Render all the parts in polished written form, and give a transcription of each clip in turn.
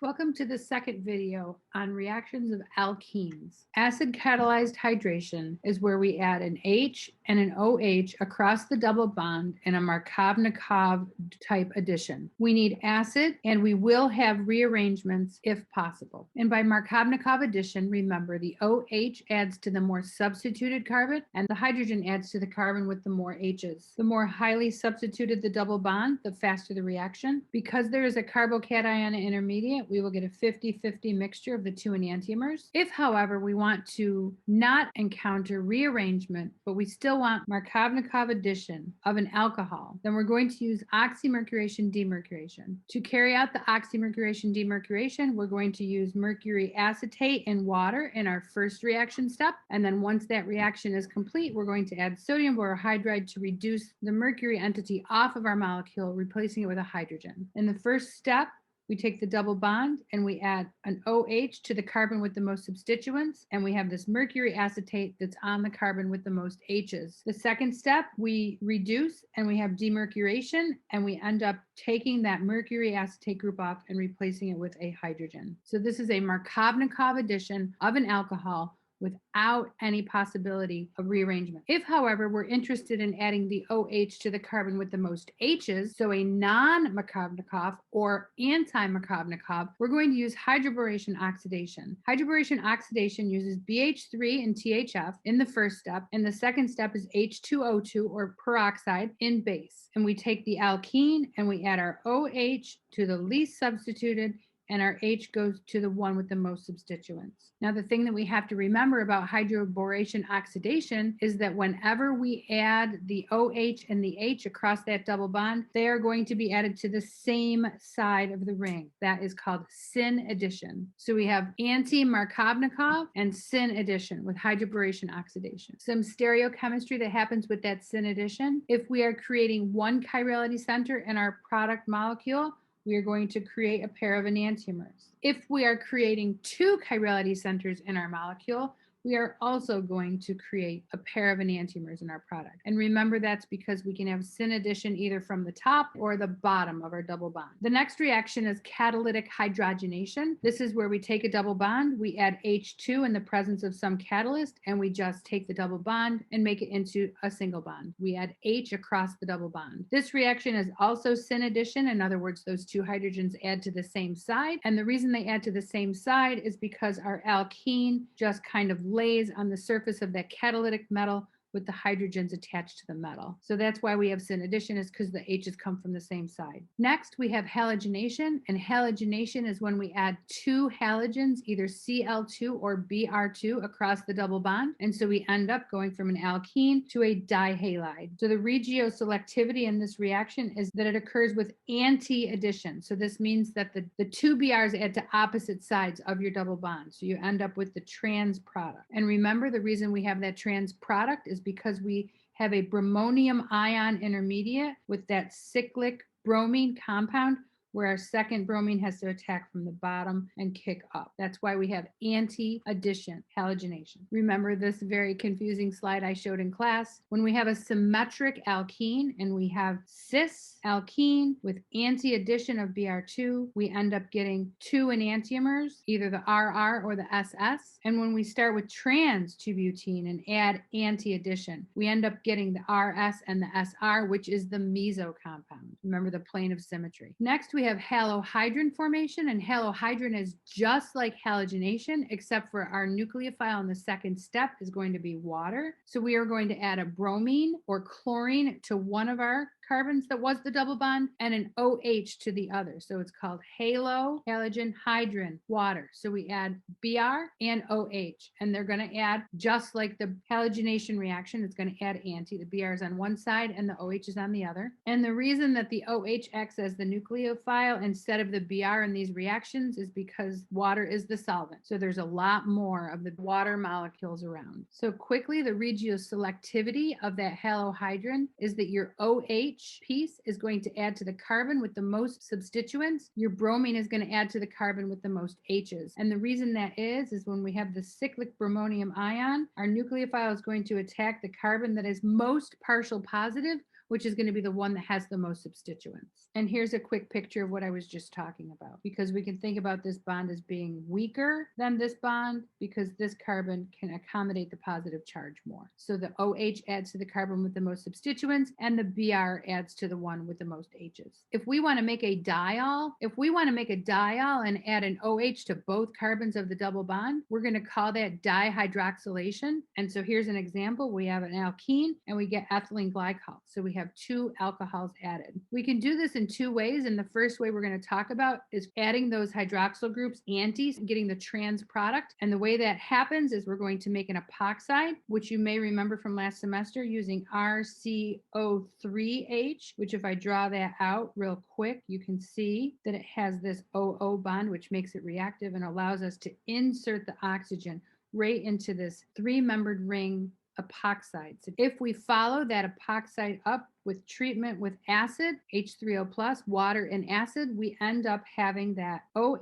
Welcome to the second video on reactions of alkenes. Acid-catalyzed hydration is where we add an H and an OH across the double bond in a Markovnikov type addition. We need acid and we will have rearrangements if possible. And by Markovnikov addition, remember the OH adds to the more substituted carbon and the hydrogen adds to the carbon with the more H's. The more highly substituted the double bond, the faster the reaction. Because there is a carbocation intermediate, we will get a 50-50 mixture of the two enantiomers. If, however, we want to not encounter rearrangement, but we still want Markovnikov addition of an alcohol, then we're going to use Oxymercuration-Demercuration. To carry out the Oxymercuration-Demercuration, we're going to use mercury acetate and water in our first reaction step. And then once that reaction is complete, we're going to add sodium borohydride to reduce the mercury entity off of our molecule, replacing it with a hydrogen. In the first step, we take the double bond and we add an OH to the carbon with the most substituents, and we have this mercury acetate that's on the carbon with the most H's. The second step, we reduce and we have demercuration, and we end up taking that mercury acetate group off and replacing it with a hydrogen. So this is a Markovnikov addition of an alcohol without any possibility of rearrangement. If, however, we're interested in adding the OH to the carbon with the most H's, so a non-Markovnikov or anti-Markovnikov, we're going to use Hydroboration-Oxidation. Hydroboration-Oxidation uses BH3 and THF in the first step, and the second step is H2O2 or peroxide in base. And we take the alkene and we add our OH to the least substituted, and our H goes to the one with the most substituents. Now, the thing that we have to remember about hydroboration-oxidation is that whenever we add the OH and the H across that double bond, they are going to be added to the same side of the ring. That is called Syn addition. So we have anti-Markovnikov and Syn addition with hydroboration-oxidation. Some stereochemistry that happens with that Syn addition: if we are creating one chirality center in our product molecule, we are going to create a pair of enantiomers. If we are creating two chirality centers in our molecule, we are also going to create a pair of enantiomers in our product. And remember, that's because we can have Syn addition either from the top or the bottom of our double bond. The next reaction is catalytic hydrogenation. This is where we take a double bond, we add H2 in the presence of some catalyst, and we just take the double bond and make it into a single bond. We add H across the double bond. This reaction is also Syn addition. In other words, those two hydrogens add to the same side. And the reason they add to the same side is because our alkene just kind of lays on the surface of that catalytic metal with the hydrogens attached to the metal. So that's why we have Syn addition, is because the H's come from the same side. Next, we have halogenation, and halogenation is when we add two halogens, either Cl2 or Br2, across the double bond. And so we end up going from an alkene to a dihalide. So the regioselectivity in this reaction is that it occurs with anti-addition. So this means that the two Brs add to opposite sides of your double bond. So you end up with the trans product. And remember, the reason we have that trans product is because we have a bromonium ion intermediate with that cyclic bromine compound, where our second bromine has to attack from the bottom and kick up. That's why we have anti-addition, halogenation. Remember this very confusing slide I showed in class? When we have a symmetric alkene and we have cis alkene with anti-addition of Br2, we end up getting two enantiomers, either the RR or the SS. And when we start with trans 2-butene and add anti-addition, we end up getting the RS and the SR, which is the meso compound. Remember the plane of symmetry. Next, we have Halohydrin formation, and halohydrin is just like halogenation, except for our nucleophile in the second step is going to be water. So we are going to add a bromine or chlorine to one of our carbons that was the double bond and an OH to the other. So it's called halogen hydrin, water. So we add Br and OH, and they're going to add, just like the halogenation reaction, it's going to add anti. The Br is on one side and the OH is on the other. And the reason that the OH acts as the nucleophile instead of the Br in these reactions is because water is the solvent. So there's a lot more of the water molecules around. So quickly, the regioselectivity of that halohydrin is that your OH piece is going to add to the carbon with the most substituents. Your bromine is going to add to the carbon with the most H's. And the reason that is when we have the cyclic bromonium ion, our nucleophile is going to attack the carbon that is most partial positive which is going to be the one that has the most substituents. And here's a quick picture of what I was just talking about, because we can think about this bond as being weaker than this bond because this carbon can accommodate the positive charge more. So the OH adds to the carbon with the most substituents, and the Br adds to the one with the most H's. If we want to make a diol, and add an OH to both carbons of the double bond, we're going to call that dihydroxylation. And so here's an example. We have an alkene and we get ethylene glycol. So we have 2 alcohols added. We can do this in 2 ways. And the first way we're going to talk about is adding those hydroxyl groups, antis, and getting the trans product. And the way that happens is we're going to make an epoxide, which you may remember from last semester, using RCO3H, which if I draw that out real quick, you can see that it has this OO bond, which makes it reactive and allows us to insert the oxygen right into this 3-membered ring epoxide. So if we follow that epoxide up with treatment with acid, H3O plus, water, and acid, we end up having that OH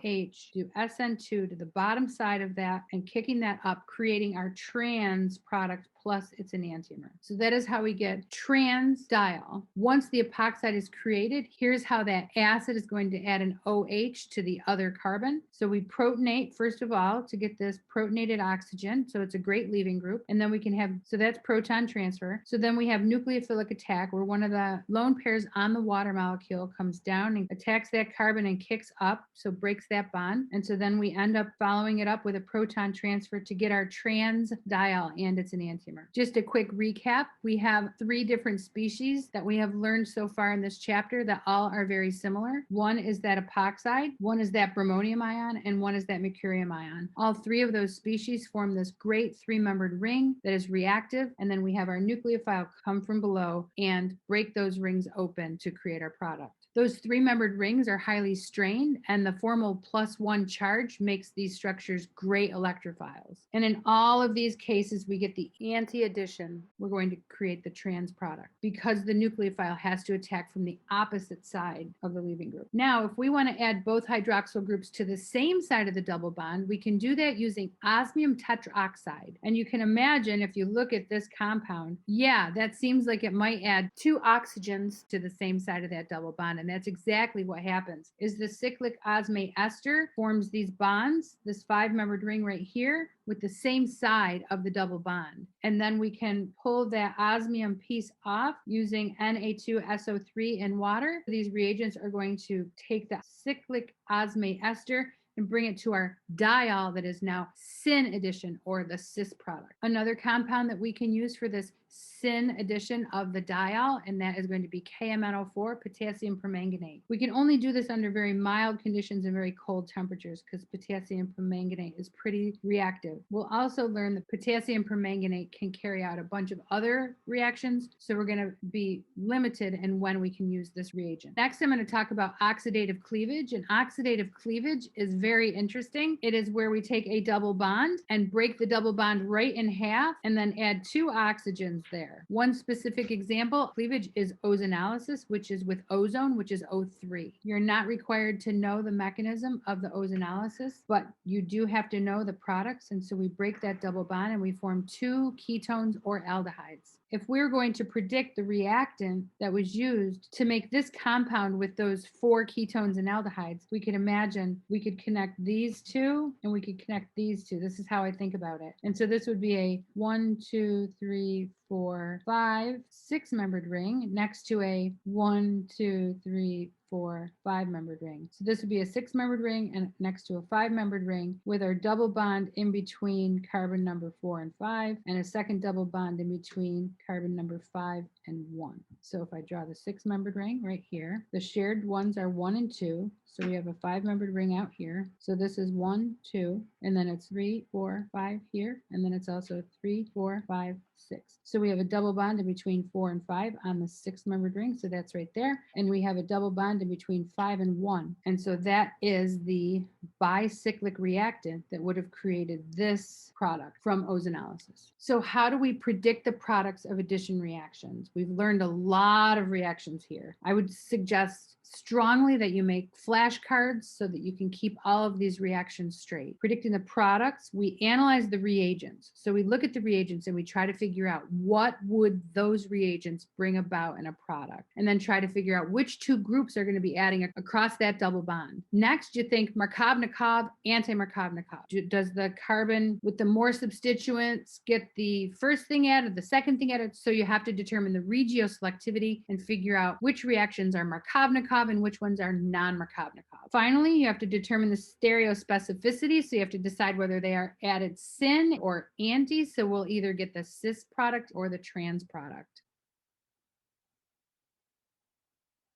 do SN2 to the bottom side of that and kicking that up, creating our trans product plus its enantiomer. So that is how we get trans diol. Once the epoxide is created, here's how that acid is going to add an OH to the other carbon. So we protonate, first of all, to get this protonated oxygen. So it's a great leaving group. And then we can have, so that's proton transfer. So then we have nucleophilic attack, where one of the lone pairs on the water molecule comes down and attacks that carbon and kicks up, so breaks that bond. And so then we end up following it up with a proton transfer to get our trans diol and its enantiomer. Just a quick recap. We have 3 different species that we have learned so far in this chapter that all are very similar. One is that epoxide, one is that bromonium ion, and one is that mercurium ion. All 3 of those species form this great 3-membered ring that is reactive, and then we have our nucleophile come from below and break those rings open to create our product. Those 3-membered rings are highly strained, and the formal +1 charge makes these structures great electrophiles. And in all of these cases, we get the anti-addition. We're going to create the trans product because the nucleophile has to attack from the opposite side of the leaving group. Now, if we want to add both hydroxyl groups to the same side of the double bond, we can do that using osmium tetroxide. And you can imagine if you look at this compound, yeah, that seems like it might add 2 oxygens to the same side of that double bond. And that's exactly what happens, is the cyclic osmate ester forms these bonds, this 5-membered ring right here, with the same side of the double bond. And then we can pull that osmium piece off using Na2SO3 in water. These reagents are going to take the cyclic osmate ester and bring it to our diol that is now Syn addition, or the cis product. Another compound that we can use for this Syn addition of the diol, and that is going to be KMNO4, potassium permanganate. We can only do this under very mild conditions and very cold temperatures because potassium permanganate is pretty reactive. We'll also learn that potassium permanganate can carry out a bunch of other reactions, so we're going to be limited in when we can use this reagent. Next, I'm going to talk about oxidative cleavage, and oxidative cleavage is very interesting. It is where we take a double bond and break the double bond right in half and then add 2 oxygens there. One specific example, cleavage, is ozonolysis, which is with ozone, which is O3. You're not required to know the mechanism of the ozonolysis, but you do have to know the products. And so we break that double bond and we form 2 ketones or aldehydes. If we're going to predict the reactant that was used to make this compound with those 4 ketones and aldehydes, we could imagine we could connect these 2 and we could connect these 2. This is how I think about it. And so this would be a 1, 2, 3, 4, 5, 6-membered ring next to a 1, 2, 3, 4, 5-membered ring. So this would be a 6-membered ring and next to a 5-membered ring with our double bond in between carbon number 4 and 5 and a second double bond in between carbon number 5 and 1. So if I draw the 6-membered ring right here, the shared ones are 1 and 2. So we have a 5-membered ring out here. So this is 1, 2, and then it's 3, 4, 5 here. And then it's also 3, 4, 5, 6. So we have a double bond in between 4 and 5 on the 6-membered ring. So that's right there. And we have a double bond in between 5 and 1. And so that is the bicyclic reactant that would have created this product from ozonolysis. So how do we predict the products of addition reactions? We've learned a lot of reactions here. I would suggest strongly that you make flashcards so that you can keep all of these reactions straight. Predicting the products, we analyze the reagents. So we look at the reagents and we try to figure out what would those reagents bring about in a product, and then try to figure out which two groups are going to be adding across that double bond. Next, you think Markov-Nakov, anti-Markov-Nakov. Does the carbon with the more substituents get the first thing added, the second thing added? So you have to determine the regioselectivity and figure out which reactions are Markov-Nakov and which ones are non-Markov-Nakov. Finally, you have to determine the stereospecificity. So you have to decide whether they are added syn or anti. So we'll either get the cis product or the trans product.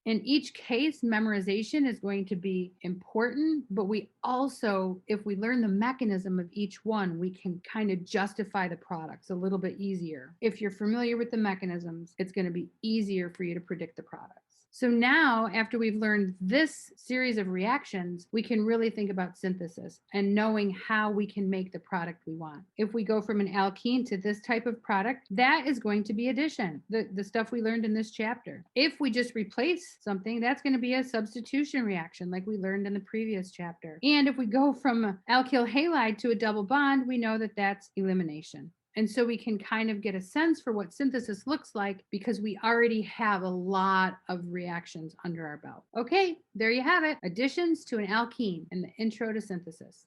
In each case, memorization is going to be important, but we also, if we learn the mechanism of each one, we can kind of justify the products a little bit easier. If you're familiar with the mechanisms, it's going to be easier for you to predict the products. So now, after we've learned this series of reactions, we can really think about synthesis and knowing how we can make the product we want. If we go from an alkene to this type of product, that is going to be addition, the stuff we learned in this chapter. If we just replace something, that's going to be a substitution reaction like we learned in the previous chapter. And if we go from alkyl halide to a double bond, we know that that's elimination. And so we can kind of get a sense for what synthesis looks like because we already have a lot of reactions under our belt. Okay, there you have it. Additions to an alkene and the intro to synthesis.